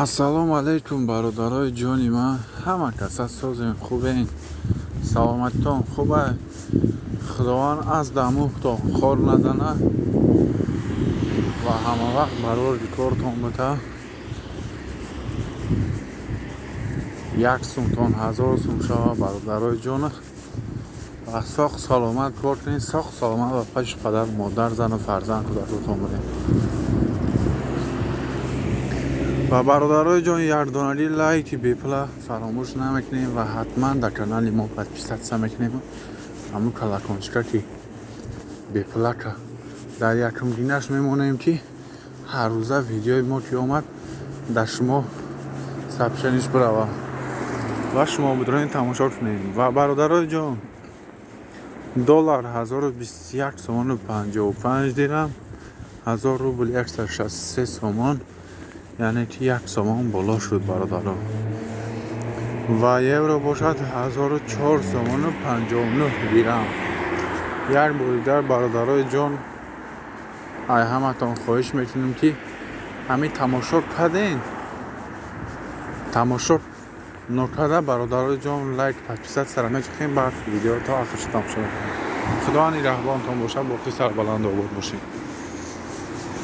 ассалому алайкум бародарои ҷони ман. Ҳама кас созем хубен, саломатитон хуба. Худованд аз дамӯхто хор назана ва ҳама вақт барори кортон бута 1 сумтон 1000 сум шава бародарои ҷона ва соғ саломат кор кунед, соғ саломат ва пеши падар модар зану фарзанд кӯдакотон будем. ва бародарои ҷон, якдонали лайки бепула фаромӯш намекунем ва ҳатман дар канали мо подписатсия мекунем. ҳамун калакончика ки бепулака дар якум гинаш мемонем ки ҳар рӯза видеои мо ки омад дар шумо сабшаниш бурава ва шумо бидроен тамошо кунем. ва бародарои ҷон, доллар 1021 сомону 55 дирам, 1000 рубл 163 сомон, яъне ки 1 сомон боло шуд бародаро. ва евро бошад 1004 сомону 59 дирам. як бори дигар бародарои ҷон, ай ҳаматон хоҳиш мекунем ки ҳамин тамошо карден, тамошо нокарда бародарои ҷон лайк подписатсия мечахем бар видеото ахирш тамошо мекунем. худованд нигаҳбонтон бошад, боқӣ сарбаланду обод бошед.